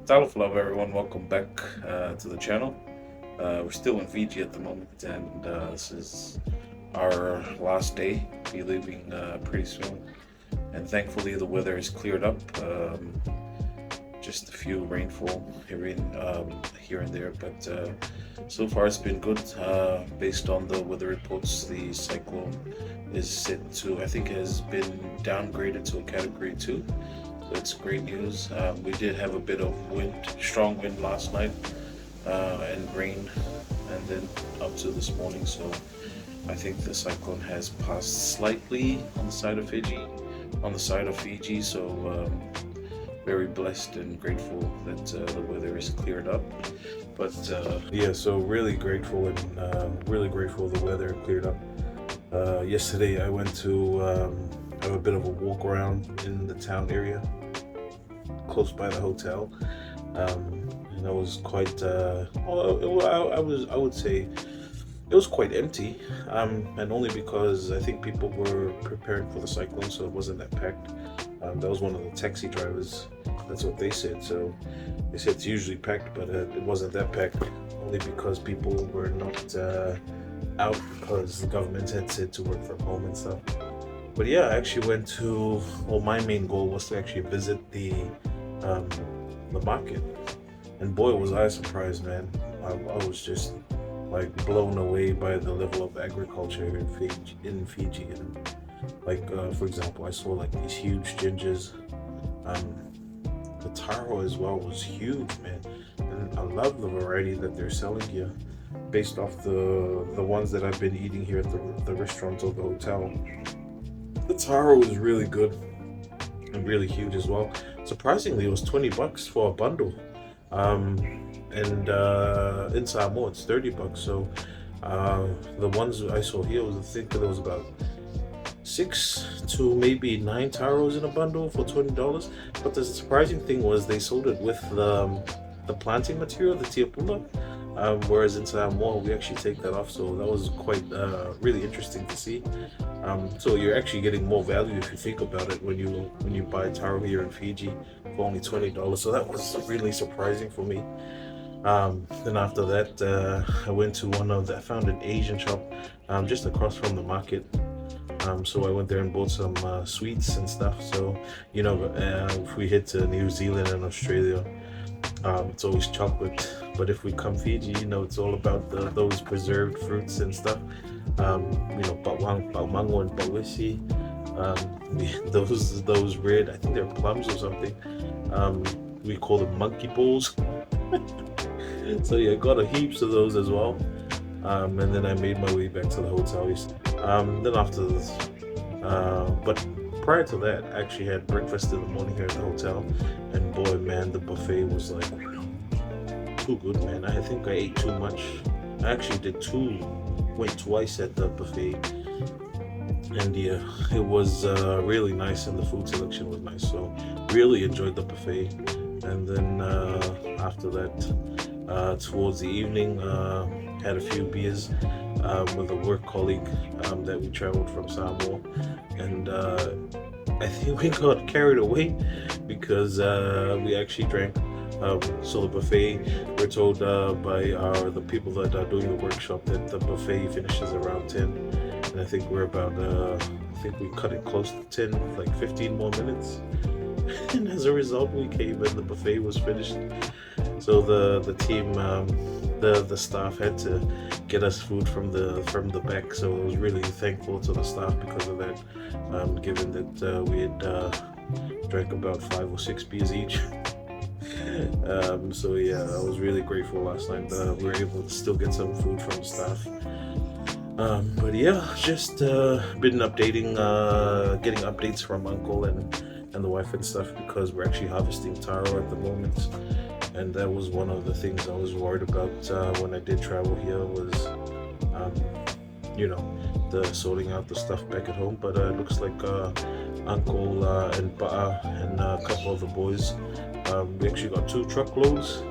Talo everyone, welcome back to the channel. We're still in Fiji at the moment, and this is our last day. Be leaving pretty soon, and thankfully the weather has cleared up. Just a few rainfall here and there, but so far it's been good. Based on the weather reports, the cyclone is set to, I think, has been downgraded to a Category 2. That's great news. We did have a bit of wind, strong wind last night, and rain, and then up to this morning. So I think the cyclone has passed slightly on the side of Fiji. So very blessed and grateful that the weather is cleared up. But yeah, so really grateful and really grateful the weather cleared up. Yesterday I went to have a bit of a walk around in the town area close by the hotel, and it was quite I would say it was quite empty, and only because I think people were preparing for the cyclone, so it wasn't that packed. That was one of the taxi drivers, that's what they said. So they said it's usually packed, but it wasn't that packed, only because people were not out because the government had said to work from home and stuff. But yeah, I actually went to, well, my main goal was to actually visit the market, and boy was I surprised, man. I was just like blown away by the level of agriculture in Fiji. And like for example, I saw like these huge gingers. The taro as well was huge, man, and I love the variety that they're selling here based off the ones that I've been eating here at the restaurants or the hotel. The taro was really good and really huge as well. Surprisingly, it was $20 for a bundle, and in Samoa it's $30. So the ones I saw here was, I think there was about 6 to maybe 9 taros in a bundle for $20. But the surprising thing was they sold it with the planting material, the tiapula. Whereas in Samoa we actually take that off, so that was quite really interesting to see. So you're actually getting more value if you think about it when you buy taro here in Fiji for only $20. So that was really surprising for me. Then after that, I went to I found an Asian shop just across from the market. So I went there and bought some sweets and stuff. So if we head to New Zealand and Australia, it's always chocolate, but if we come Fiji, it's all about those preserved fruits and stuff. Bawang, mango, and bawisi. Those red, I think they're plums or something. We call them monkey balls. So yeah, I got a heaps of those as well. And then I made my way back to the hotel. Then after this, but prior to that, I actually had breakfast in the morning here at the hotel, and boy, man, the buffet was like too good, man. I think I ate too much. I actually went twice at the buffet, and yeah, it was really nice, and the food selection was nice. So really enjoyed the buffet. And then after that, towards the evening, had a few beers with a work colleague that we traveled from Samoa, and I think we got carried away because we actually drank. So the buffet, we're told by the people that are doing the workshop that the buffet finishes around 10, and I think we're about I think we cut it close to 10, like 15 more minutes. And as a result, we came and the buffet was finished. So the team, the staff had to get us food from the back. So I was really thankful to the staff because of that, given that we had drank about 5 or 6 beers each. So yeah, I was really grateful last night that we were able to still get some food from the staff. But yeah, just been updating, getting updates from Uncle and the wife and stuff, because we're actually harvesting taro at the moment, and that was one of the things I was worried about when I did travel here was the sorting out the stuff back at home. But it looks like Uncle and Ba'a and a couple of the boys, we actually got 2 truckloads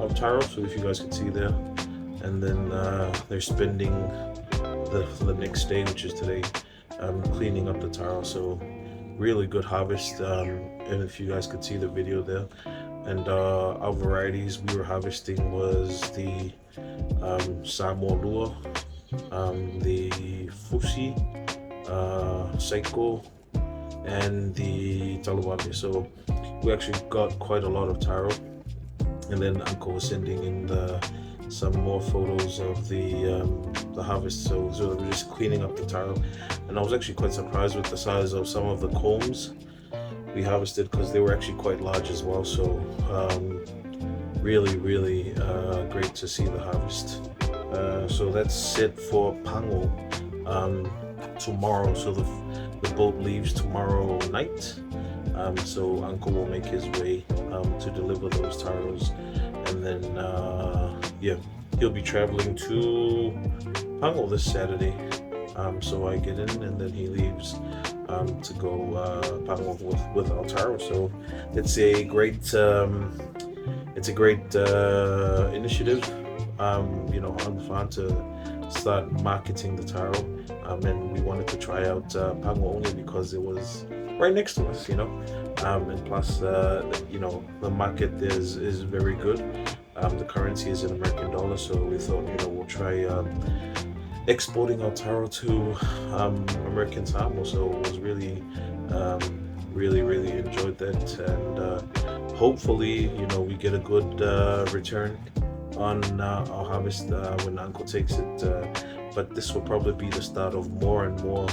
of taro, so if you guys can see there, and then they're spending the next day, which is today, cleaning up the taro. So really good harvest, and if you guys could see the video there, and our varieties we were harvesting was the Samoa, the Fusi, Cyclone, and the Taro Harvest. So we actually got quite a lot of taro, and then Uncle was sending in some more photos of the harvest. So we're just cleaning up the taro, and I was actually quite surprised with the size of some of the combs we harvested because they were actually quite large as well. So really great to see the harvest. So that's it for pango tomorrow. So the boat leaves tomorrow night. So Uncle will make his way to deliver those taros, and then yeah, he'll be traveling to Pango this Saturday. So I get in, and then he leaves to go Pango with our taro. So it's a great initiative. You know, on Fan to start marketing the taro, and we wanted to try out Pango only because it was right next to us, you know, and plus, you know, the market is very good. The currency is in American dollar, so we thought, you know, we'll try exporting our taro to American Samoa. So it was really enjoyed that, and hopefully, you know, we get a good return on our harvest when Uncle takes it. But this will probably be the start of more and more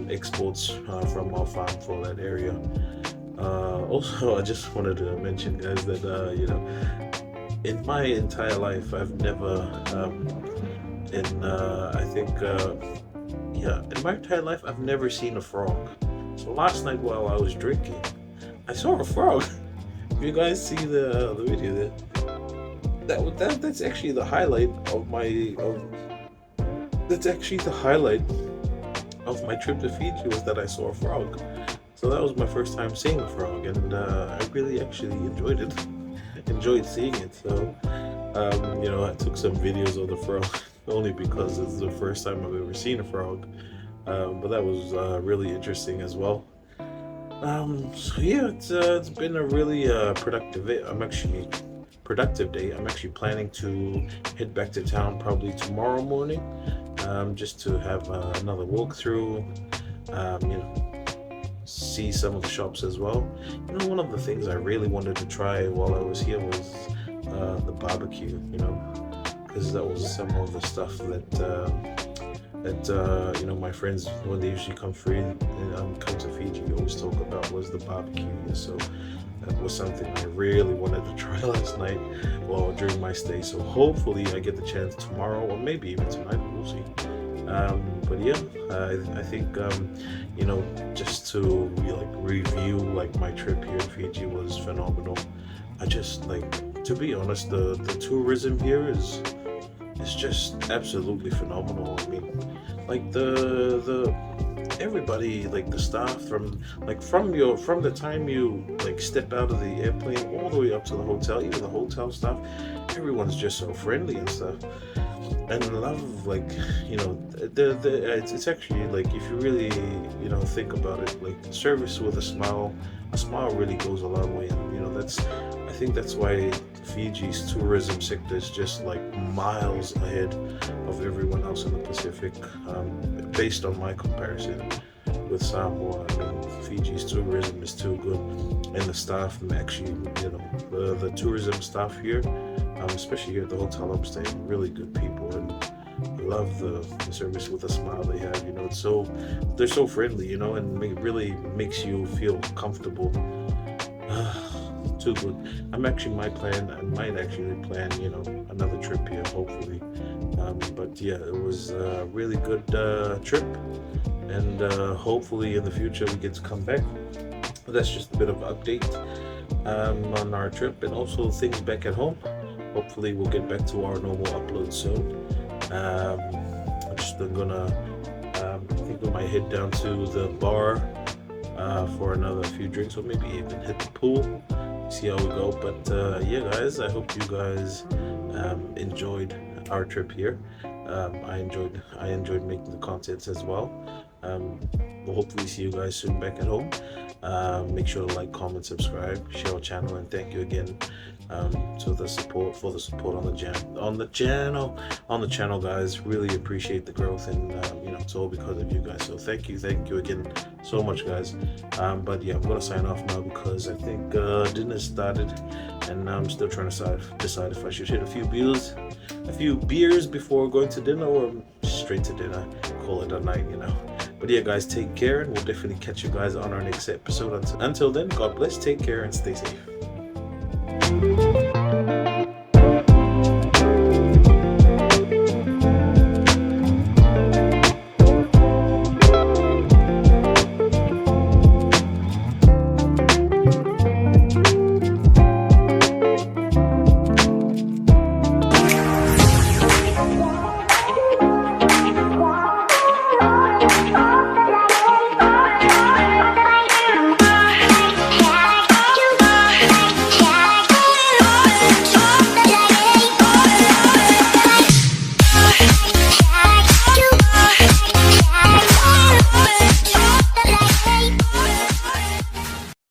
exports from our farm for that area. Also, I just wanted to mention, guys, that you know, in my entire life, I've never, I think, yeah, in my entire life, I've never seen a frog. So last night while I was drinking, I saw a frog. If you guys see the video there, that's actually the highlight of my trip to Fiji, was that I saw a frog. So that was my first time seeing a frog, and I really actually enjoyed seeing it. So you know, I took some videos of the frog only because it's the first time I've ever seen a frog. But that was really interesting as well. So yeah, it's been a really productive day. I'm actually planning to head back to town probably tomorrow morning, just to have another walkthrough, you know, see some of the shops as well. You know, one of the things I really wanted to try while I was here was the barbecue, you know, because that was some of the stuff that you know, my friends, when they usually come to Fiji, always talk about was the barbecue. So that was something I really wanted to try last night during my stay. So hopefully I get the chance tomorrow, or maybe even tonight, we'll see. But yeah, I think you know, just to review my trip here in Fiji was phenomenal. I just, to be honest, the tourism here is just absolutely phenomenal. I mean, the everybody, the staff, from the time you step out of the airplane all the way up to the hotel, even the hotel staff, everyone's just so friendly and stuff. And I love, you know, it's actually, if you really, you know, think about it, service with a smile really goes a long way. And, you know, I think that's why Fiji's tourism sector is just miles ahead of everyone else in the Pacific, based on my comparison with Samoa. I mean, Fiji's tourism is too good, and the staff, actually, you know, the tourism staff here, especially here at the hotel I'm staying, really good people, and I love the service with a smile they have. You know, they're so friendly, you know, and it really makes you feel comfortable. Too good. I might actually plan, you know, another trip here, hopefully. But yeah, it was a really good trip, and hopefully in the future we get to come back. But that's just a bit of update on our trip, and also things back at home. Hopefully we'll get back to our normal upload soon. I'm just gonna I think we might head down to the bar for another few drinks, or maybe even hit the pool, see how we go. But yeah, guys, I hope you guys enjoyed our trip here. I enjoyed making the contents as well. We'll hopefully see you guys soon back at home. Make sure to like, comment, subscribe, share our channel, and thank you again to the support for the support on the channel, guys. Really appreciate the growth, and it's all because of you guys. So thank you again so much, guys. But yeah, I'm gonna sign off now because I think dinner started, and I'm still trying to decide if I should hit a few beers before going to dinner or straight to dinner, call it a night. But yeah, guys, take care, and we'll definitely catch you guys on our next episode. Until then, God bless, take care, and stay safe.